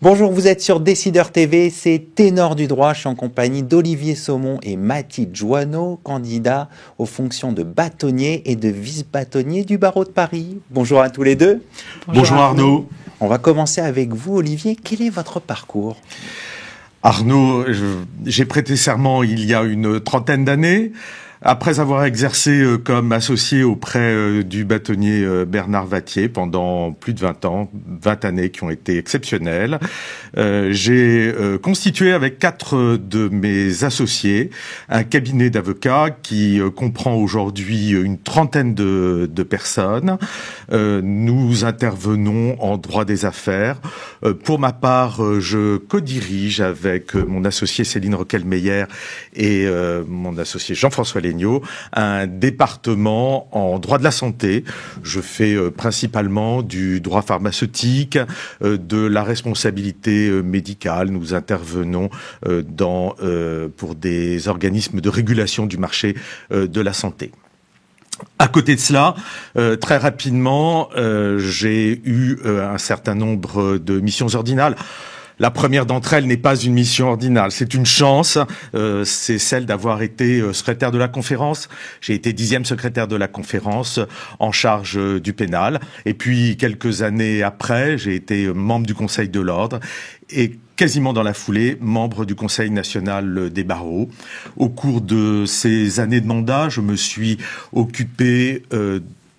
Bonjour, vous êtes sur Décideur TV, c'est Ténor du droit. Je suis en compagnie d'Olivier Saumon et Mathilde Joanneau, candidats aux fonctions de bâtonnier et de vice-bâtonnier du barreau de Paris. Bonjour à tous les deux. Bonjour Arnaud. On va commencer avec vous, Olivier. Quel est votre parcours ? Arnaud, j'ai prêté serment il y a une trentaine d'années. Après avoir exercé comme associé auprès du bâtonnier Bernard Vattier pendant plus de 20 années qui ont été exceptionnelles, j'ai constitué avec 4 de mes associés un cabinet d'avocats qui comprend aujourd'hui une trentaine de personnes. Nous intervenons en droit des affaires. Pour ma part, je co-dirige avec mon associé Céline Roquel-Meyer et mon associé Jean-François Léniaud un département en droit de la santé. Je fais principalement du droit pharmaceutique, de la responsabilité médicale. Nous intervenons pour des organismes de régulation du marché de la santé. À côté de cela, très rapidement, j'ai eu un certain nombre de missions ordinales. La première d'entre elles n'est pas une mission ordinale, c'est une chance, c'est celle d'avoir été secrétaire de la conférence. J'ai été 10e secrétaire de la conférence en charge du pénal. Et puis, quelques années après, j'ai été membre du Conseil de l'Ordre et quasiment dans la foulée, membre du Conseil national des barreaux. Au cours de ces années de mandat, je me suis occupé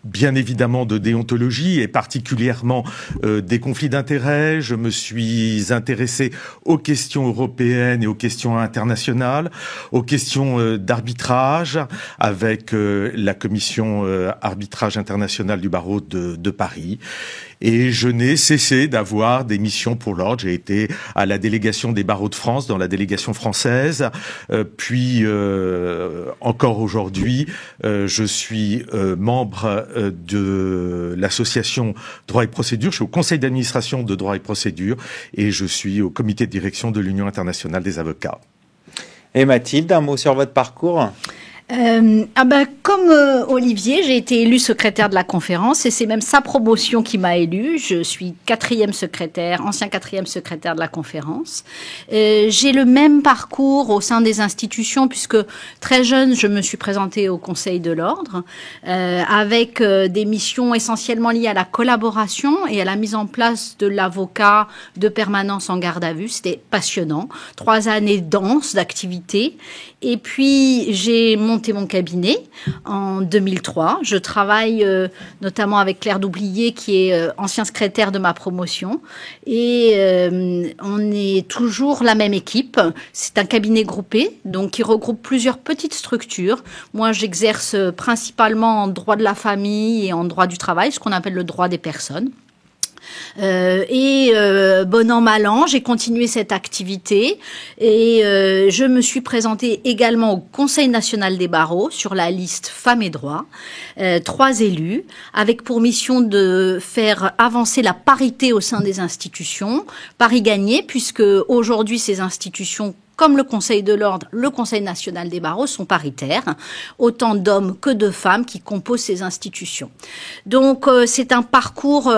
bien évidemment de déontologie et particulièrement des conflits d'intérêts. Je me suis intéressé aux questions européennes et aux questions internationales, aux questions d'arbitrage avec la commission arbitrage international du barreau de Paris. Et je n'ai cessé d'avoir des missions pour l'ordre. J'ai été à la délégation des barreaux de France, dans la délégation française. Puis, encore aujourd'hui, je suis membre de l'association Droit et Procédure. Je suis au conseil d'administration de Droit et Procédure et je suis au comité de direction de l'Union internationale des avocats. Et Mathilde, un mot sur votre parcours ? Comme Olivier, j'ai été élue secrétaire de la conférence et c'est même sa promotion qui m'a élue. Je suis ancien 4e secrétaire de la conférence. J'ai le même parcours au sein des institutions puisque très jeune, je me suis présentée au Conseil de l'Ordre avec des missions essentiellement liées à la collaboration et à la mise en place de l'avocat de permanence en garde à vue. C'était passionnant. 3 années denses d'activité. Et puis, j'ai monté mon cabinet en 2003. Je travaille notamment avec Claire Doublier, qui est ancien secrétaire de ma promotion. Et on est toujours la même équipe. C'est un cabinet groupé, donc qui regroupe plusieurs petites structures. Moi, j'exerce principalement en droit de la famille et en droit du travail, ce qu'on appelle le droit des personnes. Bon an, mal an, j'ai continué cette activité et je me suis présentée également au Conseil national des barreaux sur la liste Femmes et Droits, 3 élus, avec pour mission de faire avancer la parité au sein des institutions, pari gagné, puisque aujourd'hui ces institutions comme le Conseil de l'Ordre, le Conseil national des barreaux sont paritaires, autant d'hommes que de femmes qui composent ces institutions. Donc c'est un parcours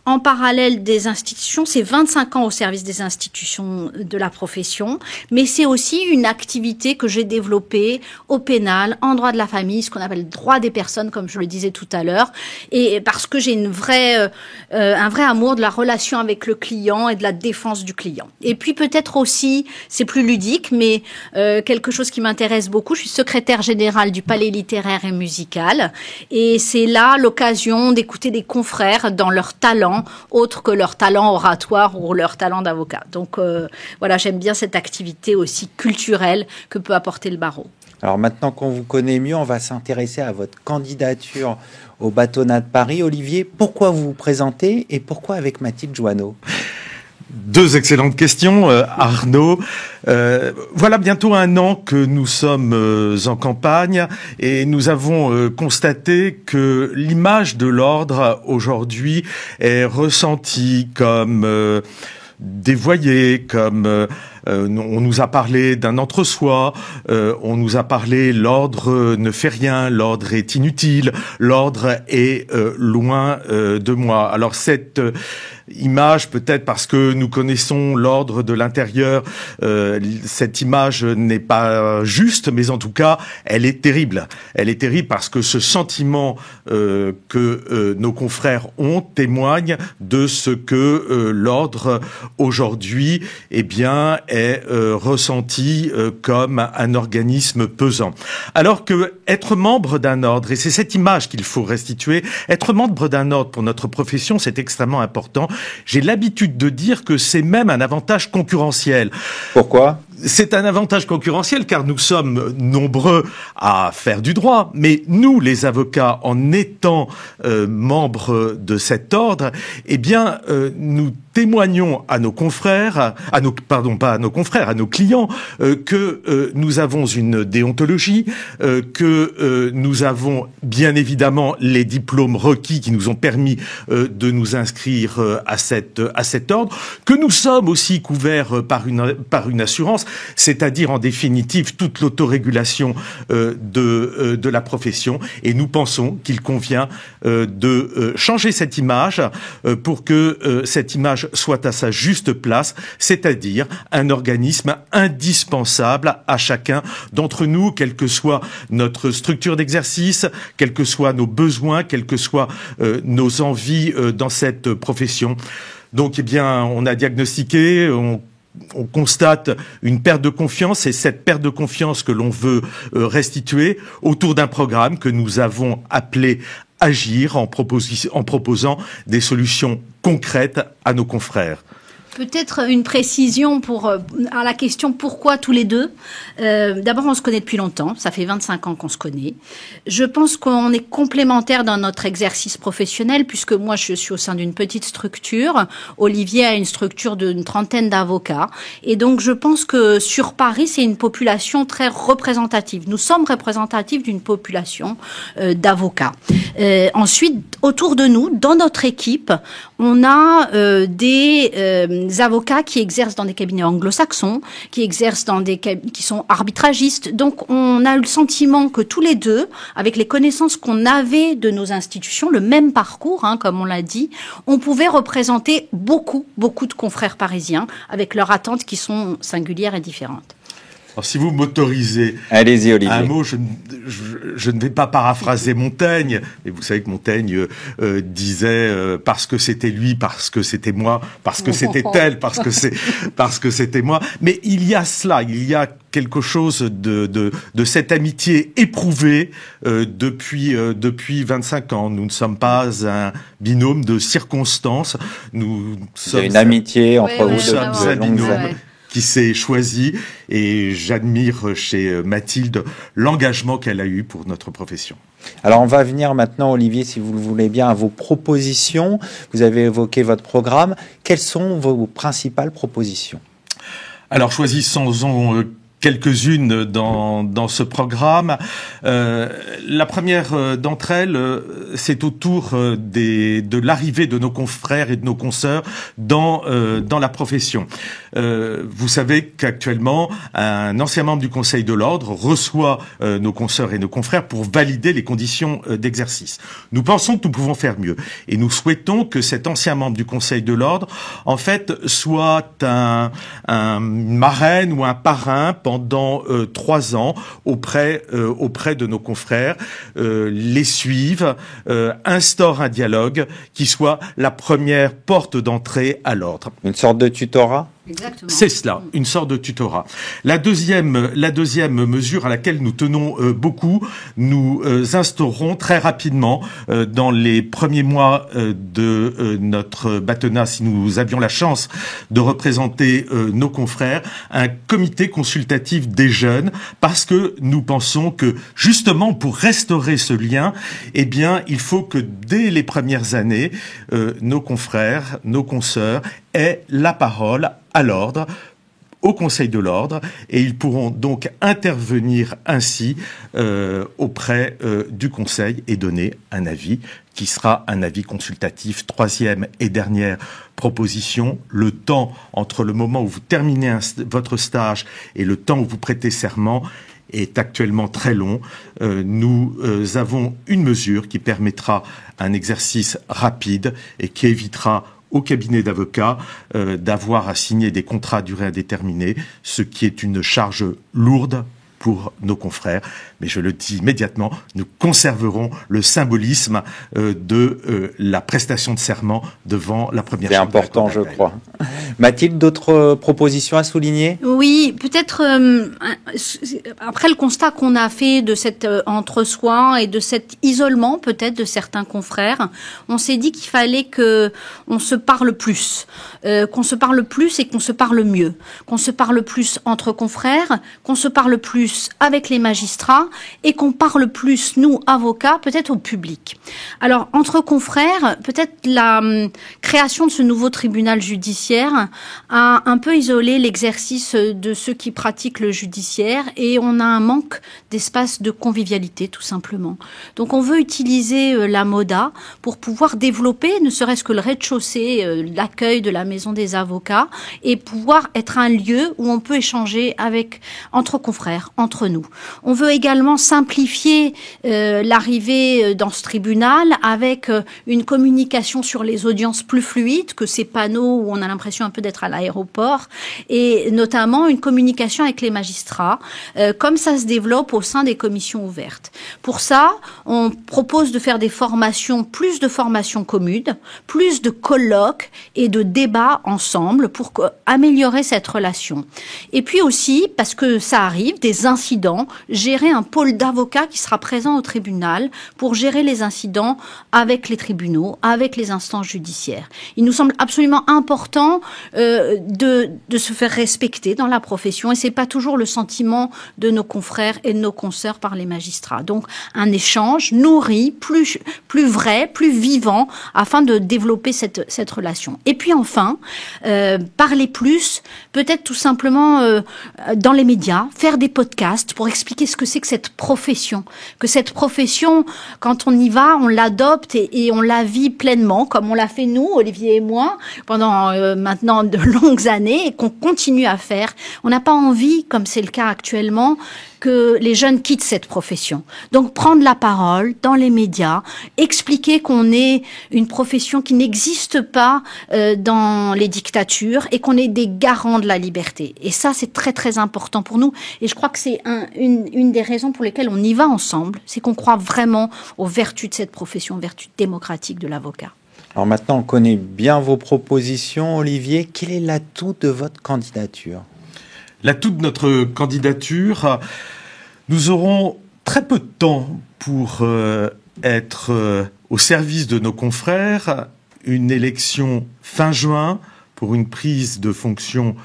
en parallèle des institutions, c'est 25 ans au service des institutions de la profession, mais c'est aussi une activité que j'ai développée au pénal, en droit de la famille, ce qu'on appelle le droit des personnes, comme je le disais tout à l'heure, et parce que j'ai un vrai amour de la relation avec le client et de la défense du client. Et puis peut-être aussi, c'est plus ludique, mais quelque chose qui m'intéresse beaucoup. Je suis secrétaire générale du Palais littéraire et musical et c'est là l'occasion d'écouter des confrères dans leur talent, autre que leur talent oratoire ou leur talent d'avocat. Donc voilà, j'aime bien cette activité aussi culturelle que peut apporter le barreau. Alors maintenant qu'on vous connaît mieux, on va s'intéresser à votre candidature au bâtonnat de Paris. Olivier, pourquoi vous vous présentez et pourquoi avec Mathilde Joanneau ? 2 excellentes questions, Arnaud. Voilà bientôt 1 an que nous sommes en campagne et nous avons constaté que l'image de l'ordre aujourd'hui est ressentie comme dévoyée, comme On nous a parlé d'un entre-soi, on nous a parlé l'ordre ne fait rien, l'ordre est inutile, l'ordre est loin de moi. Alors cette image, peut-être parce que nous connaissons l'ordre de l'intérieur, cette image n'est pas juste, mais en tout cas, elle est terrible. Elle est terrible parce que ce sentiment que nos confrères ont témoigne de ce que l'ordre aujourd'hui, eh bien, est ressenti comme un organisme pesant. Alors que être membre d'un ordre, et c'est cette image qu'il faut restituer, être membre d'un ordre pour notre profession, c'est extrêmement important. J'ai l'habitude de dire que c'est même un avantage concurrentiel. Pourquoi ? C'est un avantage concurrentiel car nous sommes nombreux à faire du droit, mais nous, les avocats, en étant membres de cet ordre, eh bien, nous témoignons à nos confrères, à nos clients, que nous avons une déontologie, que nous avons bien évidemment les diplômes requis qui nous ont permis de nous inscrire à cet ordre, que nous sommes aussi couverts par une assurance, c'est-à-dire en définitive toute l'autorégulation de la profession. Et nous pensons qu'il convient de changer cette image pour que cette image soit à sa juste place, c'est-à-dire un organisme indispensable à chacun d'entre nous, quelle que soit notre structure d'exercice, quels que soient nos besoins, quelles que soient nos envies dans cette profession. Donc, eh bien, on a diagnostiqué, on constate une perte de confiance, et cette perte de confiance que l'on veut restituer autour d'un programme que nous avons appelé Agir, en proposant des solutions concrètes à nos confrères. Peut-être une précision à la question pourquoi tous les deux. D'abord, on se connaît depuis longtemps, ça fait 25 ans qu'on se connaît. Je pense qu'on est complémentaires dans notre exercice professionnel, puisque moi je suis au sein d'une petite structure, Olivier a une structure d'une trentaine d'avocats, et donc je pense que sur Paris c'est une population très représentative. Nous sommes représentatifs d'une population d'avocats. Ensuite, autour de nous, dans notre équipe, on a des avocats qui exercent dans des cabinets anglo-saxons, qui exercent qui sont arbitragistes. Donc, on a eu le sentiment que tous les deux, avec les connaissances qu'on avait de nos institutions, le même parcours, comme on l'a dit, on pouvait représenter beaucoup de confrères parisiens avec leurs attentes qui sont singulières et différentes. Alors, si vous m'autorisez, allez-y, Olivier. Un mot, je ne vais pas paraphraser Montaigne, mais vous savez que Montaigne disait parce que c'était lui, parce que c'était moi, parce que c'était elle, parce que c'était moi. Mais il y a cela, il y a quelque chose de cette amitié éprouvée depuis 25 ans. Nous ne sommes pas un binôme de circonstances. Nous sommes une amitié entre vous de longues années. Qui s'est choisi, et j'admire chez Mathilde l'engagement qu'elle a eu pour notre profession. Alors on va venir maintenant, Olivier, si vous le voulez bien, à vos propositions. Vous avez évoqué votre programme. Quelles sont vos principales propositions ? Alors choisissons-en quelques-unes dans ce programme. La première d'entre elles, c'est autour de l'arrivée de nos confrères et de nos consoeurs dans la profession. Vous savez qu'actuellement, un ancien membre du Conseil de l'Ordre reçoit nos consoeurs et nos confrères pour valider les conditions d'exercice. Nous pensons que nous pouvons faire mieux, et nous souhaitons que cet ancien membre du Conseil de l'Ordre, en fait, soit une marraine ou un parrain pendant 3 ans auprès de nos confrères, les suive, instaure un dialogue qui soit la première porte d'entrée à l'ordre. Une sorte de tutorat ? Exactement. C'est cela, une sorte de tutorat. La deuxième mesure à laquelle nous tenons beaucoup, nous instaurons très rapidement, dans les premiers mois de notre bâtonnat, si nous avions la chance de représenter nos confrères, un comité consultatif des jeunes, parce que nous pensons que justement pour restaurer ce lien, eh bien, il faut que dès les premières années, nos confrères, nos consoeurs aient la parole à l'ordre, au Conseil de l'Ordre et ils pourront donc intervenir ainsi auprès du Conseil et donner un avis qui sera un avis consultatif. Troisième et dernière proposition, le temps entre le moment où vous terminez votre stage et le temps où vous prêtez serment est actuellement très long. Nous avons une mesure qui permettra un exercice rapide et qui évitera au cabinet d'avocats d'avoir à signer des contrats à durée indéterminée, ce qui est une charge lourde pour nos confrères. Mais je le dis immédiatement, nous conserverons le symbolisme de la prestation de serment devant la première chambre. C'est important, je crois. Mathilde, d'autres propositions à souligner ? Oui, peut-être après le constat qu'on a fait de cet entre-soi et de cet isolement peut-être de certains confrères, on s'est dit qu'il fallait que on se parle plus, qu'on se parle plus et qu'on se parle mieux, qu'on se parle plus entre confrères, qu'on se parle plus avec les magistrats et qu'on parle plus, nous, avocats, peut-être au public. Alors, entre confrères, peut-être la création de ce nouveau tribunal judiciaire a un peu isolé l'exercice de ceux qui pratiquent le judiciaire et on a un manque d'espace de convivialité, tout simplement. Donc, on veut utiliser la MODA pour pouvoir développer, ne serait-ce que le rez-de-chaussée, l'accueil de la maison des avocats et pouvoir être un lieu où on peut échanger entre confrères, entre nous. On veut également simplifier l'arrivée dans ce tribunal avec une communication sur les audiences plus fluide que ces panneaux où on a l'impression un peu d'être à l'aéroport et notamment une communication avec les magistrats comme ça se développe au sein des commissions ouvertes. Pour ça, on propose de faire des formations, plus de formations communes, plus de colloques et de débats ensemble pour améliorer cette relation. Et puis aussi, parce que ça arrive, des incidents, gérer un pôle d'avocats qui sera présent au tribunal pour gérer les incidents avec les tribunaux, avec les instances judiciaires. Il nous semble absolument important de se faire respecter dans la profession et c'est pas toujours le sentiment de nos confrères et de nos consoeurs par les magistrats. Donc un échange nourri, plus vrai, plus vivant afin de développer cette relation. Et puis enfin, parler plus, peut-être tout simplement dans les médias, faire des podcasts pour expliquer ce que c'est que cette profession. Que cette profession, quand on y va, on l'adopte et on la vit pleinement, comme on l'a fait nous, Olivier et moi, pendant maintenant de longues années et qu'on continue à faire. On n'a pas envie, comme c'est le cas actuellement, que les jeunes quittent cette profession. Donc prendre la parole dans les médias, expliquer qu'on est une profession qui n'existe pas dans les dictatures et qu'on est des garants de la liberté. Et ça, c'est très très important pour nous. Et je crois que c'est une des raisons pour lesquelles on y va ensemble, c'est qu'on croit vraiment aux vertus de cette profession, aux vertus démocratiques de l'avocat. Alors maintenant, on connaît bien vos propositions, Olivier. Quel est l'atout de votre candidature ? L'atout de notre candidature, nous aurons très peu de temps pour être au service de nos confrères. Une élection fin juin pour une prise de fonction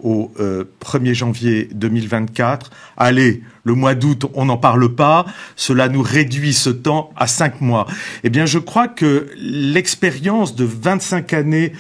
au 1er janvier 2024. Allez, le mois d'août, on n'en parle pas. Cela nous réduit ce temps à 5 mois. Eh bien, je crois que l'expérience de 25 années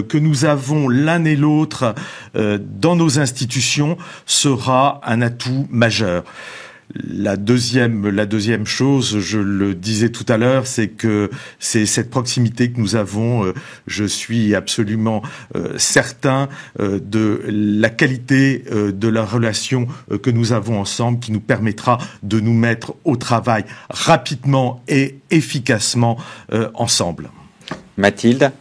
que nous avons l'un et l'autre dans nos institutions sera un atout majeur. La deuxième chose, je le disais tout à l'heure, c'est que c'est cette proximité que nous avons. Je suis absolument certain de la qualité de la relation que nous avons ensemble qui nous permettra de nous mettre au travail rapidement et efficacement ensemble. Mathilde ?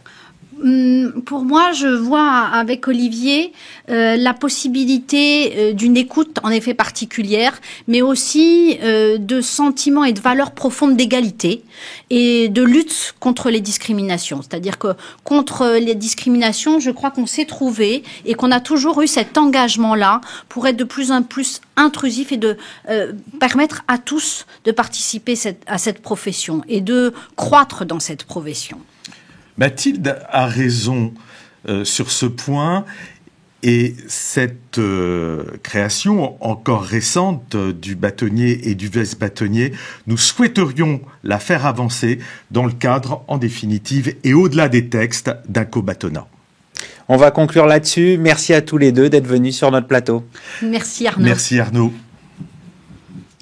Pour moi, je vois avec Olivier la possibilité d'une écoute en effet particulière, mais aussi de sentiments et de valeurs profondes d'égalité et de lutte contre les discriminations. C'est-à-dire que contre les discriminations, je crois qu'on s'est trouvé et qu'on a toujours eu cet engagement-là pour être de plus en plus intrusif et de permettre à tous de participer à cette profession et de croître dans cette profession. Mathilde a raison sur ce point et cette création encore récente du bâtonnier et du vice-bâtonnier, nous souhaiterions la faire avancer dans le cadre, en définitive, et au-delà des textes d'un co-bâtonnat. On va conclure là-dessus. Merci à tous les deux d'être venus sur notre plateau. Merci Arnaud. Merci Arnaud.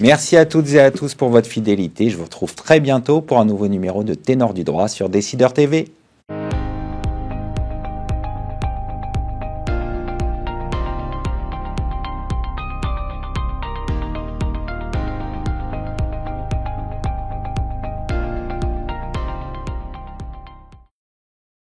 Merci à toutes et à tous pour votre fidélité. Je vous retrouve très bientôt pour un nouveau numéro de Ténor du droit sur Décideur TV.